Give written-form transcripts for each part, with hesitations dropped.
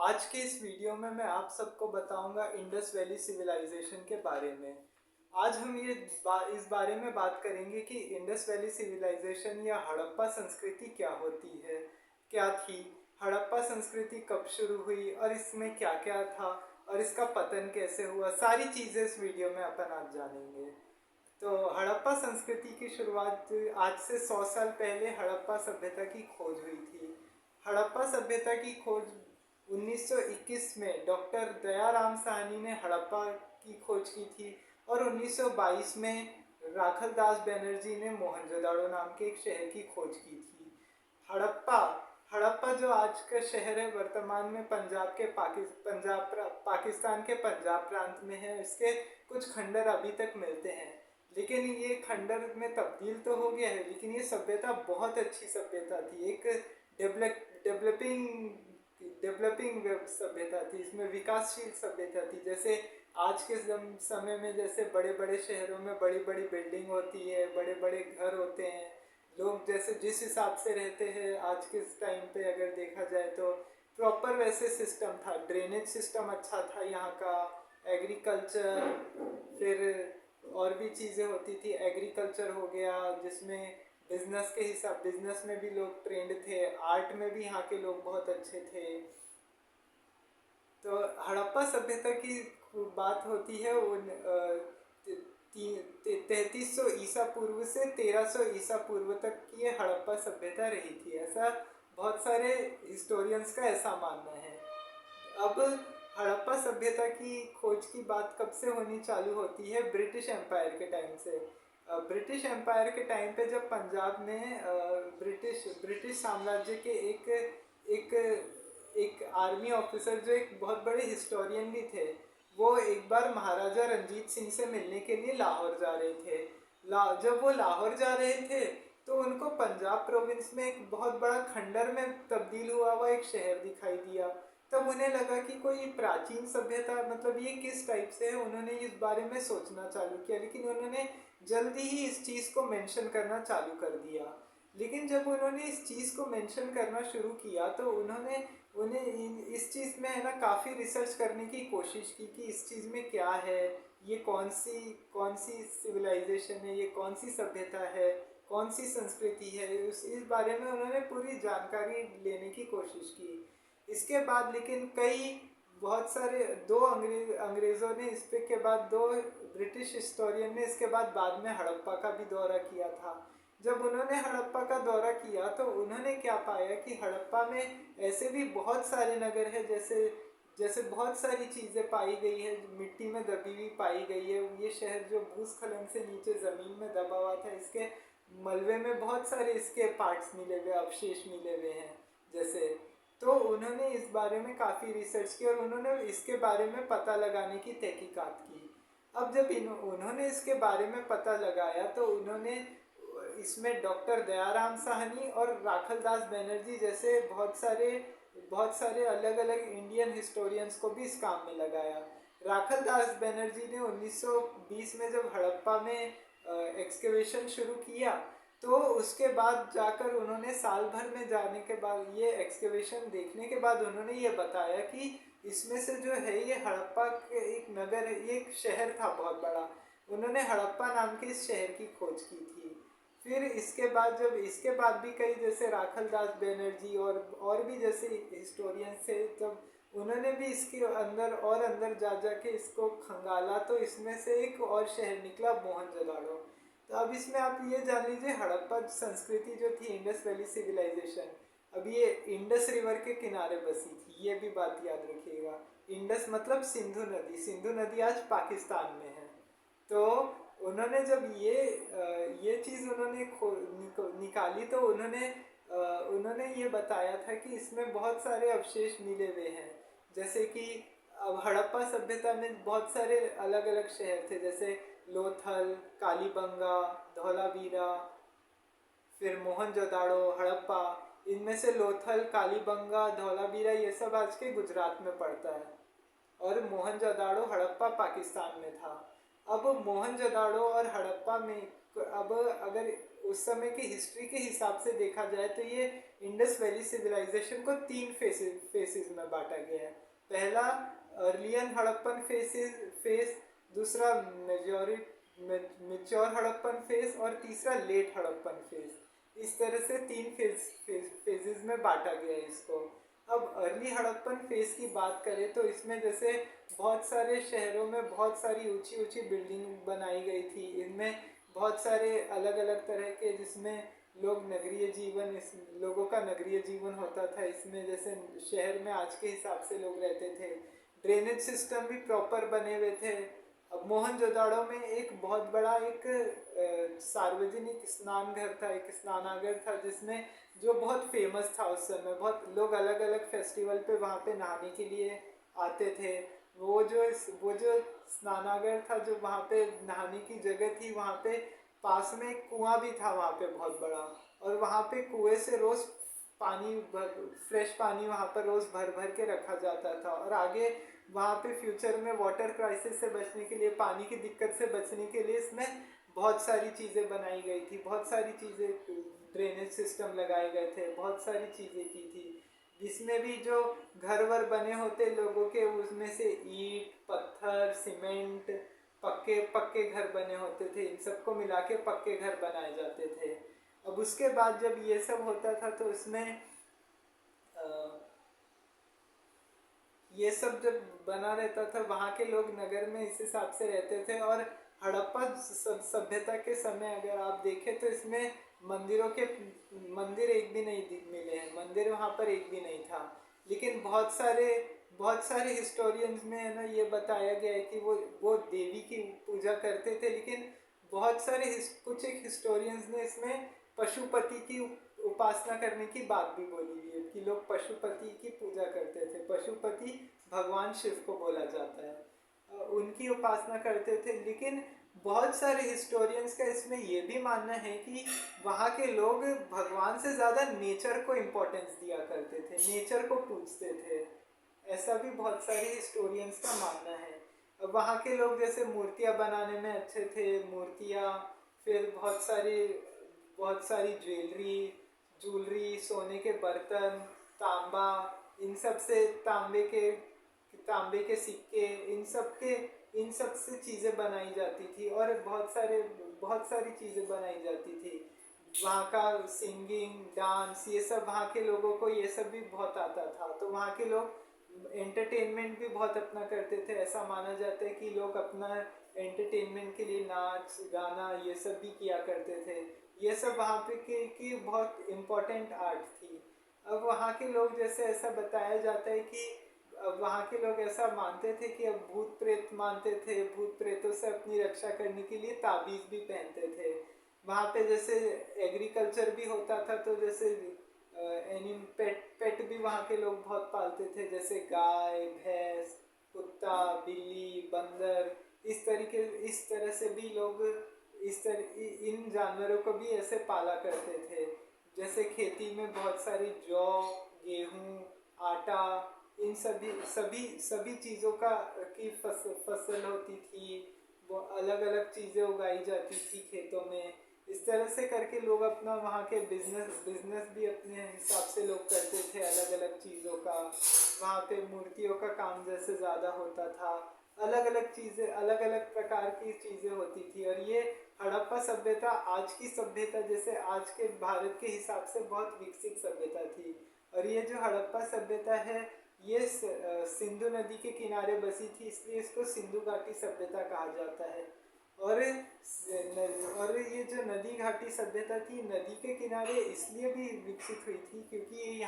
आज के इस वीडियो में मैं आप सबको बताऊंगा इंडस वैली सिविलाइजेशन के बारे में। आज हम इस बारे में बात करेंगे कि इंडस वैली सिविलाइजेशन या हड़प्पा संस्कृति क्या होती है, क्या थी, हड़प्पा संस्कृति कब शुरू हुई और इसमें क्या क्या था और इसका पतन कैसे हुआ। सारी चीज़ें इस वीडियो में अपन आज जानेंगे। तो हड़प्पा संस्कृति की शुरुआत आज से 100 साल पहले हड़प्पा सभ्यता की खोज हुई थी। हड़प्पा सभ्यता की खोज 1921 में डॉक्टर दयाराम साहनी ने हड़प्पा की खोज की थी और 1922 में राखलदास बनर्जी ने मोहनजोदाड़ो नाम के एक शहर की खोज की थी। हड़प्पा हड़प्पा जो आज का शहर है वर्तमान में पाकिस्तान के पंजाब प्रांत में है। इसके कुछ खंडर अभी तक मिलते हैं, लेकिन ये खंडर में तब्दील तो हो गया है, लेकिन ये सभ्यता बहुत अच्छी सभ्यता थी। एक डेवलपिंग डेवलपिंग सभ्यता थी, इसमें विकासशील सभ्यता थी। जैसे आज के समय में जैसे बड़े बड़े शहरों में बड़ी बड़ी बिल्डिंग होती है, बड़े बड़े घर होते हैं, लोग जैसे जिस हिसाब से रहते हैं आज के टाइम पे अगर देखा जाए तो प्रॉपर वैसे सिस्टम था। ड्रेनेज सिस्टम अच्छा था यहाँ का, एग्रीकल्चर, फिर और भी चीज़ें होती थी। एग्रीकल्चर हो गया जिसमें बिजनेस में भी लोग ट्रेंड थे, आर्ट में भी यहाँ के लोग बहुत अच्छे थे। तो हड़प्पा सभ्यता की बात होती है उन 3300 ईसा पूर्व से 1300 ईसा पूर्व तक की ये हड़प्पा सभ्यता रही थी, ऐसा बहुत सारे हिस्टोरियंस का ऐसा मानना है। अब हड़प्पा सभ्यता की खोज की बात कब से होनी चालू होती है? ब्रिटिश एम्पायर के टाइम से। ब्रिटिश एम्पायर के टाइम पे जब पंजाब में ब्रिटिश साम्राज्य के एक एक आर्मी ऑफिसर जो एक बहुत बड़े हिस्टोरियन भी थे, वो एक बार महाराजा रंजीत सिंह से मिलने के लिए लाहौर जा रहे थे। जब वो लाहौर जा रहे थे तो उनको पंजाब प्रोविंस में एक बहुत बड़ा खंडर में तब्दील हुआ हुआ एक शहर दिखाई दिया। तब उन्हें लगा कि कोई प्राचीन सभ्यता, मतलब ये किस टाइप से है। उन्होंने इस बारे में सोचना चालू किया, लेकिन उन्होंने जल्दी ही इस चीज़ को मेंशन करना चालू कर दिया। लेकिन जब उन्होंने इस चीज़ को मेंशन करना शुरू किया तो उन्हें इस चीज़ में है ना काफ़ी रिसर्च करने की कोशिश की कि इस चीज़ में क्या है, ये कौन सी सिविलाइजेशन है, ये कौन सी सभ्यता है, कौन सी संस्कृति है। इस बारे में उन्होंने पूरी जानकारी लेने की कोशिश की। इसके बाद लेकिन बहुत सारे अंग्रेज़ों ने इस पे के बाद दो ब्रिटिश हिस्टोरियन ने इसके बाद में हड़प्पा का भी दौरा किया था। जब उन्होंने हड़प्पा का दौरा किया तो उन्होंने क्या पाया कि हड़प्पा में ऐसे भी बहुत सारे नगर हैं, जैसे जैसे बहुत सारी चीज़ें पाई गई है, मिट्टी में दबी हुई पाई गई है। ये शहर जो भूस्खलन से नीचे ज़मीन में दबा हुआ था, इसके मलबे में बहुत सारे इसके पार्ट्स मिले हुए, अवशेष मिले हुए हैं जैसे। तो उन्होंने इस बारे में काफ़ी रिसर्च की और उन्होंने इसके बारे में पता लगाने की तहकीकात की। अब जब उन्होंने इसके बारे में पता लगाया तो उन्होंने इसमें डॉक्टर दयाराम साहनी और राखलदास बनर्जी जैसे बहुत सारे अलग अलग इंडियन हिस्टोरियंस को भी इस काम में लगाया। राखलदास बनर्जी ने 1920 में जब हड़प्पा में एक्सकेवेशन शुरू किया तो उसके बाद जाकर उन्होंने साल भर में जाने के बाद, ये एक्सकेवेशन देखने के बाद उन्होंने ये बताया कि इसमें से जो है ये हड़प्पा के एक नगर है, ये एक शहर था बहुत बड़ा। उन्होंने हड़प्पा नाम के इस शहर की खोज की थी। फिर इसके बाद भी कई जैसे राखलदास बनर्जी और भी जैसे हिस्टोरियंस थे, जब उन्होंने भी इसके अंदर जा के इसको खंगाला तो इसमें से एक और शहर निकला, मोहनजोदाड़ो। तो अब इसमें आप ये जान लीजिए, हड़प्पा संस्कृति जो थी, इंडस वैली सिविलाइजेशन, अब ये इंडस रिवर के किनारे बसी थी, ये भी बात याद रखिएगा। इंडस मतलब सिंधु नदी आज पाकिस्तान में है। तो उन्होंने जब ये चीज़ निकाली तो उन्होंने ये बताया था कि इसमें बहुत सारे अवशेष मिले हुए हैं। जैसे कि अब हड़प्पा सभ्यता में बहुत सारे अलग अलग शहर थे, जैसे लोथल, कालीबंगा, धौलावीरा, फिर मोहनजोदाड़ो, हड़प्पा। इनमें से लोथल, कालीबंगा, धौलावीरा ये सब आज के गुजरात में पड़ता है और मोहनजोदाड़ो हड़प्पा पाकिस्तान में था। अब मोहनजोदाड़ो और हड़प्पा में अब अगर उस समय की हिस्ट्री के हिसाब से देखा जाए तो ये इंडस वैली सिविलाइजेशन को 3 फेसेस में बांटा गया है। पहला अर्लियन हड़प्पन फेस, दूसरा मेच्योर हड़प्पन फेस और तीसरा लेट हड़प्पन फेस। इस तरह से 3 फेजेस में बांटा गया है इसको। अब अर्ली हड़प्पन फेस की बात करें तो इसमें जैसे बहुत सारे शहरों में बहुत सारी ऊंची ऊंची बिल्डिंग बनाई गई थी। इनमें बहुत सारे अलग अलग तरह के, जिसमें लोगों का नगरीय जीवन होता था। इसमें जैसे शहर में आज के हिसाब से लोग रहते थे, ड्रेनेज सिस्टम भी प्रॉपर बने हुए थे। अब मोहनजोदाड़ो में एक बहुत बड़ा एक सार्वजनिक स्नान घर था, एक स्नानागार था, जिसमें जो बहुत फेमस था उस समय। बहुत लोग अलग अलग फेस्टिवल पे वहाँ पे नहाने के लिए आते थे। वो जो स्नानागार था, जो वहाँ पे नहाने की जगह थी, वहाँ पे पास में एक कुआं भी था वहाँ पे बहुत बड़ा। और वहाँ पे कुएं से रोज फ्रेश पानी वहाँ पर रोज भर भर के रखा जाता था। और आगे वहाँ पे फ्यूचर में वाटर क्राइसिस से बचने के लिए, पानी की दिक्कत से बचने के लिए इसमें बहुत सारी चीज़ें बनाई गई थी। बहुत सारी चीज़ें, ड्रेनेज सिस्टम लगाए गए थे, बहुत सारी चीज़ें की थी। जिसमें भी जो घर वर बने होते लोगों के, उसमें से ईंट, पत्थर, सीमेंट, पक्के पक्के घर बने होते थे। इन सबको मिला के पक्के घर बनाए जाते थे। अब उसके बाद जब ये सब होता था तो इसमें ये सब जब बना रहता था, वहाँ के लोग नगर में इस हिसाब से रहते थे। और हड़प्पा सभ्यता के समय अगर आप देखें तो इसमें मंदिर एक भी नहीं मिले हैं। मंदिर वहाँ पर एक भी नहीं था। लेकिन बहुत सारे हिस्टोरियंस में है ना, ये बताया गया है कि वो देवी की पूजा करते थे। लेकिन कुछ एक हिस्टोरियंस ने इसमें पशुपति की उपासना करने की बात भी बोली हुई है कि लोग पशुपति की पूजा करते थे। पशुपति भगवान शिव को बोला जाता है, उनकी उपासना करते थे। लेकिन बहुत सारे हिस्टोरियंस का इसमें ये भी मानना है कि वहाँ के लोग भगवान से ज़्यादा नेचर को इम्पोर्टेंस दिया करते थे, नेचर को पूजते थे। ऐसा भी बहुत सारे हिस्टोरियंस का मानना है। अब वहाँ के लोग जैसे मूर्तियाँ बनाने में अच्छे थे, मूर्तियाँ, फिर बहुत सारी ज्वेलरी, सोने के बर्तन, तांबा, इन सब से तांबे के सिक्के, इन सब से चीज़ें बनाई जाती थी। और बहुत सारी चीज़ें बनाई जाती थी। वहाँ का सिंगिंग, डांस, ये सब वहाँ के लोगों को ये सब भी बहुत आता था। तो वहाँ के लोग एंटरटेनमेंट भी बहुत अपना करते थे। ऐसा माना जाता है कि लोग अपना एंटरटेनमेंट के लिए नाच गाना ये सब भी किया करते थे। ये सब वहाँ पे की बहुत इम्पोर्टेंट आर्ट थी। अब वहाँ के लोग, जैसे ऐसा बताया जाता है कि अब वहाँ के लोग ऐसा मानते थे कि अब भूत प्रेत मानते थे, भूत प्रेतों से अपनी रक्षा करने के लिए ताबीज़ भी पहनते थे। वहाँ पे जैसे एग्रीकल्चर भी होता था, तो जैसे पेट भी वहाँ के लोग बहुत पालते थे, जैसे गाय, भैंस, कुत्ता, बिल्ली, बंदर। इस तरह से भी लोग इन जानवरों को भी ऐसे पाला करते थे। जैसे खेती में बहुत सारी जौ, गेहूँ, आटा, इन सभी चीज़ों की फसल होती थी। वो अलग अलग चीज़ें उगाई जाती थी खेतों में। इस तरह से करके लोग अपना वहाँ के बिजनेस भी अपने हिसाब से लोग करते थे अलग अलग चीज़ों का। वहाँ पे मूर्तियों का काम जैसे ज़्यादा होता था, अलग अलग प्रकार की चीज़ें होती थी। और ये हड़प्पा सभ्यता आज की सभ्यता, जैसे आज के भारत के हिसाब से बहुत विकसित सभ्यता थी। और ये जो हड़प्पा सभ्यता है, ये सिंधु नदी के किनारे बसी थी, इसलिए इसको सिंधु घाटी सभ्यता कहा जाता है। और ये जो नदी घाटी सभ्यता थी, नदी के किनारे इसलिए भी विकसित हुई थी क्योंकि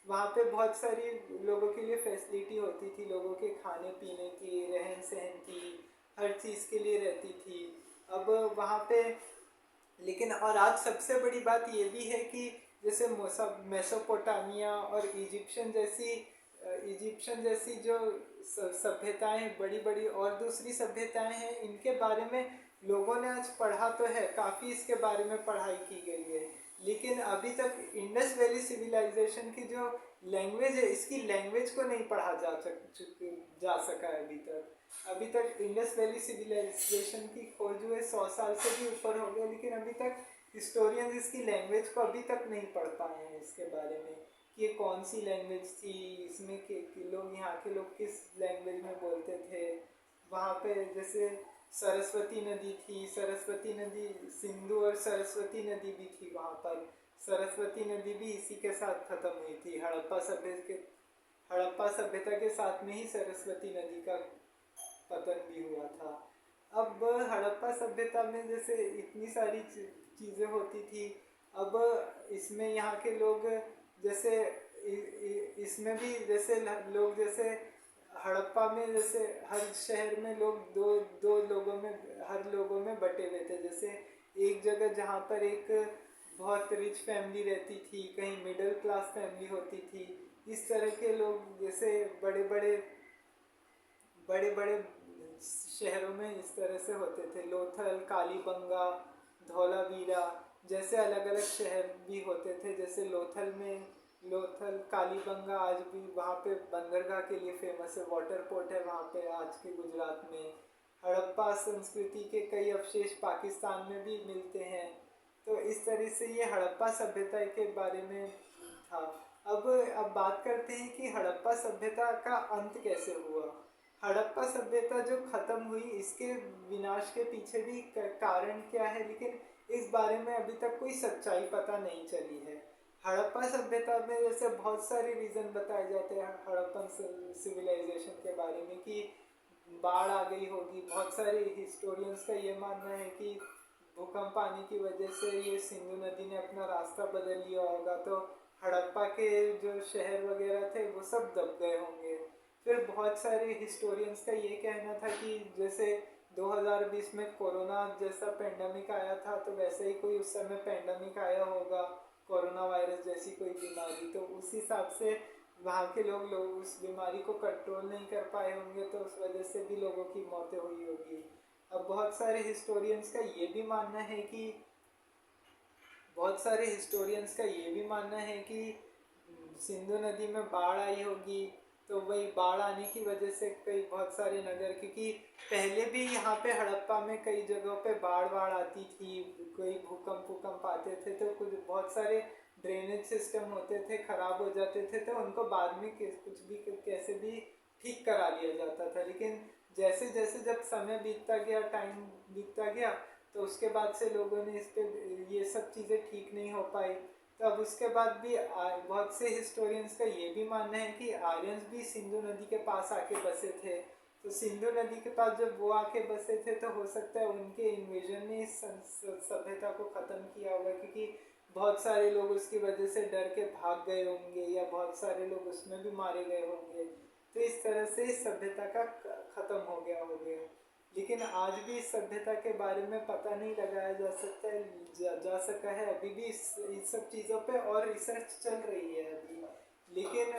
वहाँ पे बहुत सारी लोगों के लिए फैसिलिटी होती थी, लोगों के खाने पीने की, रहन सहन की, हर चीज़ के लिए रहती थी। अब वहाँ पे लेकिन और आज सबसे बड़ी बात ये भी है कि जैसे मेसोपोटामिया और इजिप्शियन जैसी जो सभ्यताएं, बड़ी बड़ी और दूसरी सभ्यताएं हैं, इनके बारे में लोगों ने आज पढ़ा तो है, काफ़ी इसके बारे में पढ़ाई की गई है। लेकिन अभी तक इंडस वैली सिविलाइजेशन की जो लैंग्वेज है, इसकी लैंग्वेज को नहीं पढ़ा जा सका है अभी तक इंडस वैली सिविलाइजेशन की खोज हुए 100 साल से भी ऊपर हो गया, लेकिन अभी तक हिस्टोरियंस इसकी लैंग्वेज को अभी तक नहीं पढ़ पाए हैं, इसके बारे में कि ये कौन सी लैंग्वेज थी, इसमें के लोग, यहाँ के लोग किस लैंग्वेज में बोलते थे। वहाँ पे जैसे सरस्वती नदी थी, सरस्वती नदी, सिंधु और सरस्वती नदी भी थी वहाँ पर। सरस्वती नदी भी इसी के साथ ख़त्म हुई थी, हड़प्पा सभ्यता के साथ में ही सरस्वती नदी का पतन भी हुआ था। अब हड़प्पा सभ्यता में जैसे इतनी सारी चीज़ें होती थी। अब इसमें यहाँ के लोग जैसे इसमें भी जैसे लोग जैसे हड़प्पा में जैसे हर शहर में लोग दो दो लोगों में, हर लोगों में बटे हुए थे। जैसे एक जगह जहाँ पर एक बहुत रिच फैमिली रहती थी, कहीं मिडिल क्लास फैमिली होती थी। इस तरह के लोग जैसे बड़े बड़े शहरों में इस तरह से होते थे। लोथल, कालीबंगा, धौलावीरा जैसे अलग अलग शहर भी होते थे। जैसे लोथल कालीबंगा आज भी वहाँ पे बंदरगाह के लिए फेमस है, वाटर पोर्ट है वहाँ पे आज के गुजरात में। हड़प्पा संस्कृति के कई अवशेष पाकिस्तान में भी मिलते हैं। तो इस तरह से ये हड़प्पा सभ्यता के बारे में था। अब बात करते हैं कि हड़प्पा सभ्यता का अंत कैसे हुआ। हड़प्पा सभ्यता जो खत्म हुई, इसके विनाश के पीछे भी कारण क्या है, लेकिन इस बारे में अभी तक कोई सच्चाई पता नहीं चली है। हड़प्पा सभ्यता में जैसे बहुत सारे रीज़न बताए जाते हैं हड़प्पन सिविलाइजेशन के बारे में कि बाढ़ आ गई होगी। बहुत सारे हिस्टोरियंस का ये मानना है कि भूकंप आने की वजह से ये सिंधु नदी ने अपना रास्ता बदल लिया होगा, तो हड़प्पा के जो शहर वगैरह थे वो सब दब गए होंगे। फिर बहुत सारे हिस्टोरियंस का ये कहना था कि जैसे 2020 में कोरोना जैसा पेंडेमिक आया था, तो वैसे ही कोई उस समय पेंडेमिक आया होगा, कोरोना वायरस जैसी कोई बीमारी। तो उस हिसाब से वहाँ के लोग उस बीमारी को कंट्रोल नहीं कर पाए होंगे, तो उस वजह से भी लोगों की मौतें हुई होगी। अब बहुत सारे हिस्टोरियंस का ये भी मानना है कि सिंधु नदी में बाढ़ आई होगी। तो वही बाढ़ आने की वजह से कई बहुत सारे नगर, क्योंकि पहले भी यहाँ पे हड़प्पा में कई जगहों पे बाढ़ आती थी, कोई भूकंप आते थे, तो कुछ बहुत सारे ड्रेनेज सिस्टम होते थे, ख़राब हो जाते थे, तो उनको बाद में कुछ भी कैसे भी ठीक करा लिया जाता था। लेकिन जैसे जैसे जब समय बीतता गया, टाइम बीतता गया, तो उसके बाद से लोगों ने इस पर ये सब चीज़ें ठीक नहीं हो पाई। तो अब उसके बाद भी बहुत से हिस्टोरियंस का ये भी मानना है कि आर्यंस भी सिंधु नदी के पास आके बसे थे। तो सिंधु नदी के पास जब वो आके बसे थे, तो हो सकता है उनके इन्वेजन ने इस सभ्यता को ख़त्म किया होगा, क्योंकि बहुत सारे लोग उसकी वजह से डर के भाग गए होंगे, या बहुत सारे लोग उसमें भी मारे गए होंगे। तो इस तरह से इस सभ्यता का ख़त्म हो गया लेकिन आज भी इस सभ्यता के बारे में पता नहीं लगाया जा सका है। अभी भी इस सब चीज़ों पे और रिसर्च चल रही है अभी। लेकिन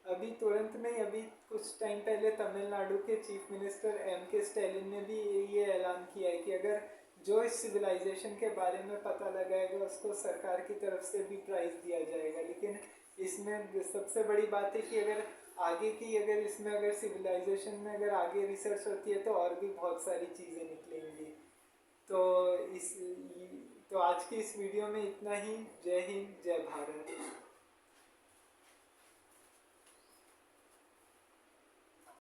अभी तुरंत में, अभी कुछ टाइम पहले तमिलनाडु के चीफ मिनिस्टर M.K. स्टैलिन ने भी ये ऐलान किया है कि अगर जो इस सिविलाइजेशन के बारे में पता लगाएगा उसको सरकार की तरफ से भी प्राइज़ दिया जाएगा। लेकिन इसमें सबसे बड़ी बात है कि अगर इसमें अगर सिविलाइजेशन में अगर आगे रिसर्च होती है, तो और भी बहुत सारी चीज़ें निकलेंगी। तो तो आज की इस वीडियो में इतना ही। जय हिंद, जय भारत।